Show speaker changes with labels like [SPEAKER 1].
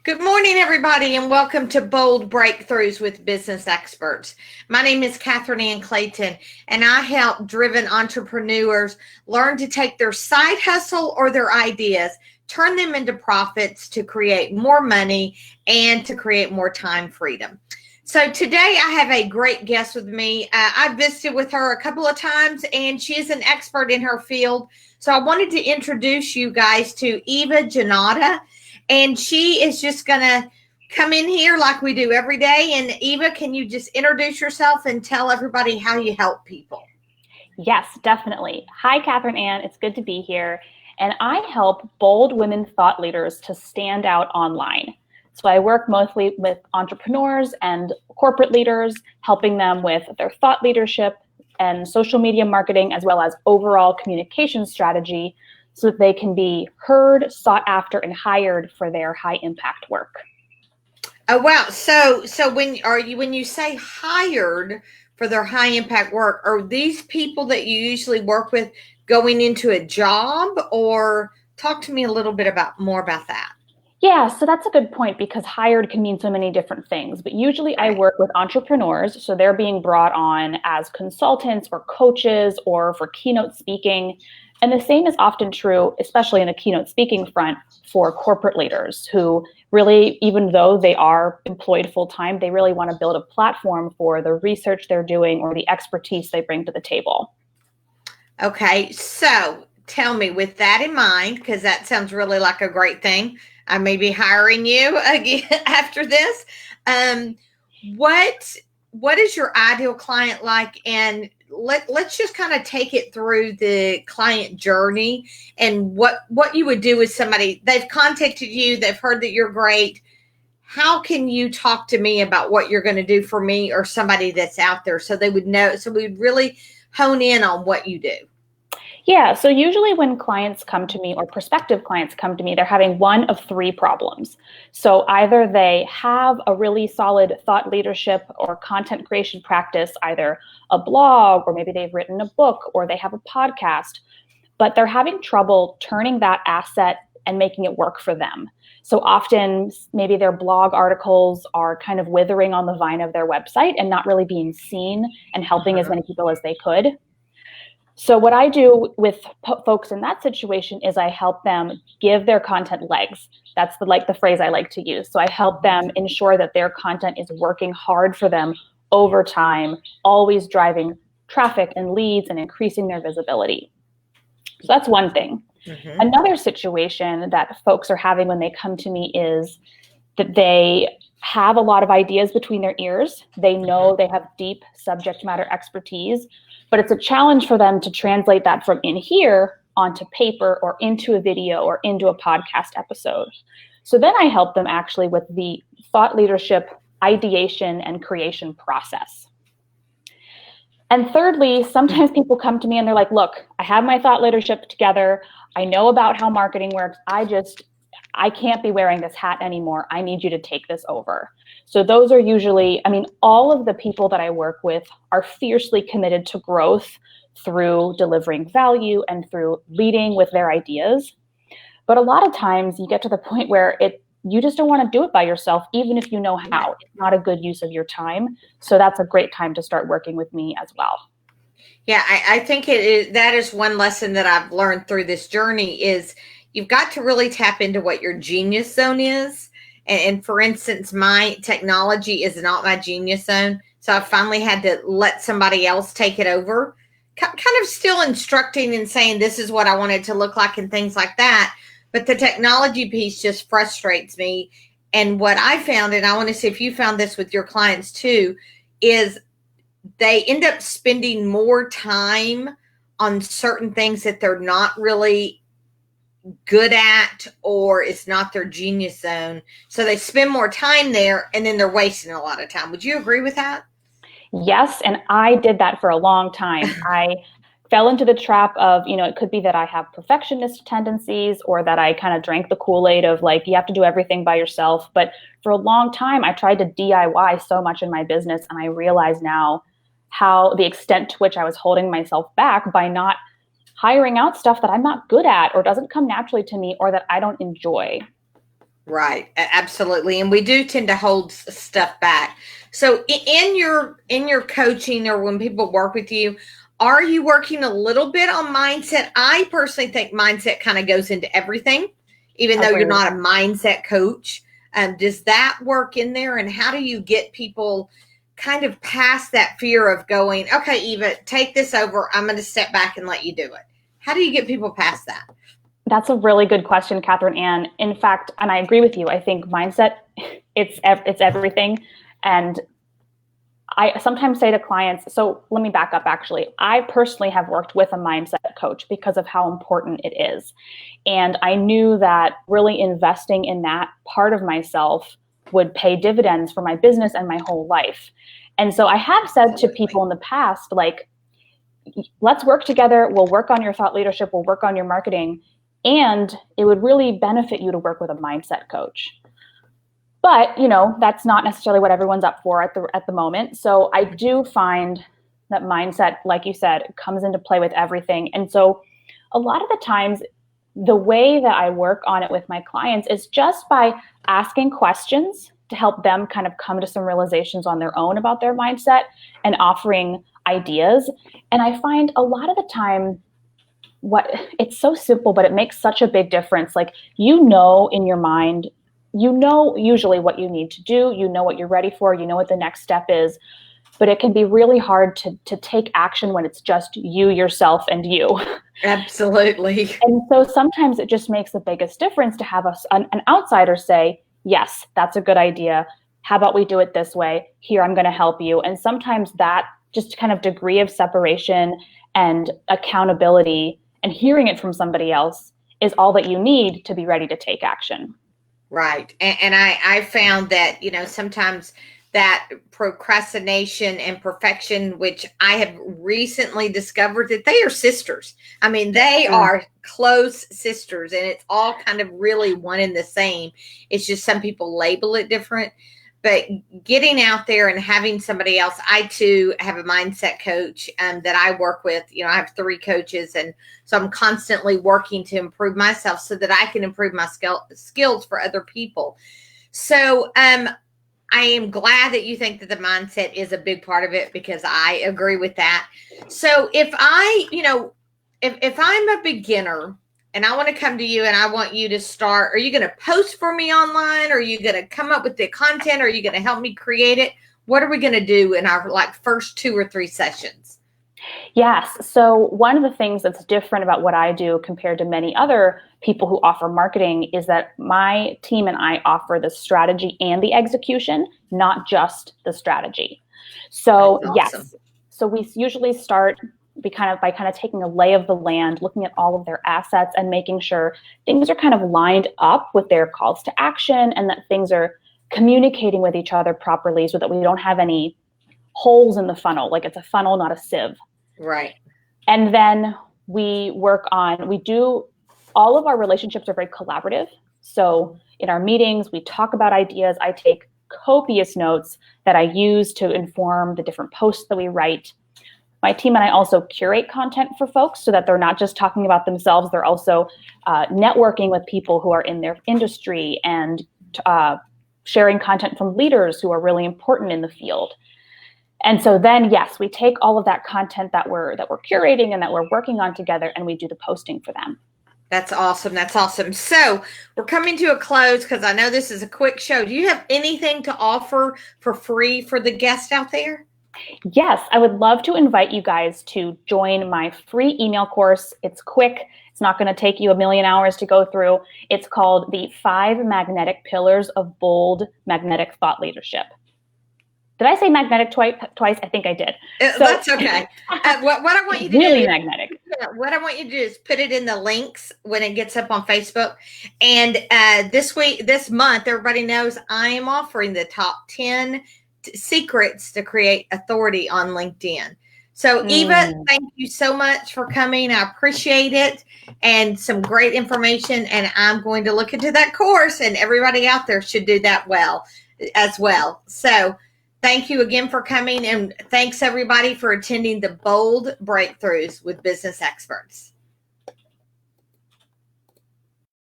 [SPEAKER 1] Good morning, everybody, and welcome to Bold Breakthroughs with Business Experts. My name is Catherine Ann Clayton, and I help driven entrepreneurs learn to take their side hustle or their ideas, turn them into profits to create more money and to create more time freedom. So today I have a great guest with me. I've visited with her a couple of times, and she is an expert in her field. So I wanted to introduce you guys to Eva Jannotta. And she is just going to come in here like we do every day. And Eva, can you just introduce yourself and tell everybody how you help people?
[SPEAKER 2] Yes, definitely. Hi, Catherine Ann. It's good to be here. And I help bold women thought leaders to stand out online. So I work mostly with entrepreneurs and corporate leaders, helping them with their thought leadership and social media marketing, as well as overall communication strategy, so that they can be heard, sought after, and hired for their high impact work.
[SPEAKER 1] Oh wow! So when you say hired for their high impact work, are these people that you usually work with going into a job, or talk to me a little bit more about that?
[SPEAKER 2] Yeah, so that's a good point because hired can mean so many different things. But usually I work with entrepreneurs, so they're being brought on as consultants or coaches or for keynote speaking. And the same is often true, especially in a keynote speaking front, for corporate leaders who really, even though they are employed full time, they really want to build a platform for the research they're doing or the expertise they bring to the table.
[SPEAKER 1] Okay, so tell me, with that in mind, because that sounds really like a great thing, I may be hiring you again after this. What is your ideal client like? And let's just kind of take it through the client journey and what you would do with somebody. They've contacted you, they've heard that you're great. How can you talk to me about what you're going to do for me or somebody that's out there so they would know, so we would really hone in on what you do?
[SPEAKER 2] Yeah, so usually when clients come to me or prospective clients come to me, they're having one of three problems. So either they have a really solid thought leadership or content creation practice, either a blog, or maybe they've written a book, or they have a podcast, but they're having trouble turning that asset and making it work for them. So often maybe their blog articles are kind of withering on the vine of their website and not really being seen and helping as many people as they could. So what I do with folks in that situation is I help them give their content legs. That's the phrase I like to use. So I help them ensure that their content is working hard for them over time, always driving traffic and leads and increasing their visibility. So that's one thing. Mm-hmm. Another situation that folks are having when they come to me is that they have a lot of ideas between their ears. They know they have deep subject matter expertise, but it's a challenge for them to translate that from in here onto paper or into a video or into a podcast episode. So then I help them actually with the thought leadership, ideation, and creation process. And thirdly, sometimes people come to me and they're like, look, I have my thought leadership together. I know about how marketing works. I can't be wearing this hat anymore. I need you to take this over. So those are usually, all of the people that I work with are fiercely committed to growth through delivering value and through leading with their ideas. But a lot of times you get to the point where you just don't want to do it by yourself, even if you know how. It's not a good use of your time. So that's a great time to start working with me as well.
[SPEAKER 1] Yeah, I think that is one lesson that I've learned through this journey is you've got to really tap into what your genius zone is. And for instance, my technology is not my genius zone. So I finally had to let somebody else take it over, kind of still instructing and saying, this is what I want it to look like and things like that. But the technology piece just frustrates me. And what I found, and I want to see if you found this with your clients too, is they end up spending more time on certain things that they're not really good at, or it's not their genius zone. So they spend more time there and then they're wasting a lot of time. Would you agree with that?
[SPEAKER 2] Yes. And I did that for a long time. I fell into the trap of, it could be that I have perfectionist tendencies or that I kind of drank the Kool-Aid of you have to do everything by yourself. But for a long time, I tried to DIY so much in my business. And I realize now how the extent to which I was holding myself back by not hiring out stuff that I'm not good at or doesn't come naturally to me or that I don't enjoy.
[SPEAKER 1] Right. Absolutely. And we do tend to hold stuff back. So in your coaching or when people work with you, are you working a little bit on mindset? I personally think mindset kind of goes into everything, even though you're
[SPEAKER 2] Agreed.
[SPEAKER 1] not a mindset coach. Does that work in there? And how do you get people kind of past that fear of going, okay, Eva, take this over. I'm going to step back and let you do it. How do you get people past that?
[SPEAKER 2] That's a really good question, Catherine Ann. In fact, and I agree with you, I think mindset, it's everything. And I sometimes say to clients, so let me back up actually. I personally have worked with a mindset coach because of how important it is. And I knew that really investing in that part of myself would pay dividends for my business and my whole life. And so I have said to people in the past, like, let's work together. We'll work on your thought leadership. We'll work on your marketing. And it would really benefit you to work with a mindset coach. But, that's not necessarily what everyone's up for at the moment. So I do find that mindset, like you said, comes into play with everything. And so a lot of the times, the way that I work on it with my clients is just by asking questions to help them kind of come to some realizations on their own about their mindset and offering ideas. And I find a lot of the time, it's so simple, but it makes such a big difference. Like, in your mind, usually what you need to do, what you're ready for, what the next step is, but it can be really hard to take action when it's just you, yourself, and you.
[SPEAKER 1] Absolutely.
[SPEAKER 2] And so sometimes it just makes the biggest difference to have an outsider say, yes, that's a good idea. How about we do it this way? Here, I'm going to help you. And sometimes that just kind of degree of separation and accountability and hearing it from somebody else is all that you need to be ready to take action.
[SPEAKER 1] Right. And I found that, sometimes that procrastination and perfection, which I have recently discovered that they are sisters. I mean, they are close sisters, and it's all kind of really one and the same. It's just some people label it different. But getting out there and having somebody else, I too have a mindset coach that I work with. I have 3 coaches, and so I'm constantly working to improve myself so that I can improve my skills for other people. So I am glad that you think that the mindset is a big part of it, because I agree with that. So if if I'm a beginner and I want to come to you and I want you to start, are you going to post for me online? Are you going to come up with the content? Are you going to help me create it? What are we going to do in our first 2 or 3 sessions?
[SPEAKER 2] Yes. So one of the things that's different about what I do compared to many other people who offer marketing is that my team and I offer the strategy and the execution, not just the strategy. So awesome. Yes. So we usually start by kind of taking a lay of the land, looking at all of their assets and making sure things are kind of lined up with their calls to action and that things are communicating with each other properly so that we don't have any holes in the funnel. Like, it's a funnel, not a sieve.
[SPEAKER 1] Right.
[SPEAKER 2] And then all of our relationships are very collaborative. So in our meetings, we talk about ideas. I take copious notes that I use to inform the different posts that we write. My team and I also curate content for folks so that they're not just talking about themselves. They're also networking with people who are in their industry and sharing content from leaders who are really important in the field. And so then, yes, we take all of that content that we're curating and that we're working on together, and we do the posting for them.
[SPEAKER 1] That's awesome. That's awesome. So we're coming to a close because I know this is a quick show. Do you have anything to offer for free for the guests out there?
[SPEAKER 2] Yes, I would love to invite you guys to join my free email course. It's quick. It's not going to take you a million hours to go through. It's called the 5 Magnetic Pillars of Bold Magnetic Thought Leadership. Did I say magnetic twice? I think I did.
[SPEAKER 1] That's okay. What I want you to
[SPEAKER 2] really
[SPEAKER 1] do,
[SPEAKER 2] magnetic.
[SPEAKER 1] What I want you to do is put it in the links when it gets up on Facebook. And this month, everybody knows I am offering the top 10 secrets to create authority on LinkedIn. So Eva, thank you so much for coming. I appreciate it, and some great information. And I'm going to look into that course, and everybody out there should do that as well. So thank you again for coming, and thanks everybody for attending the Bold Breakthroughs with Business Experts.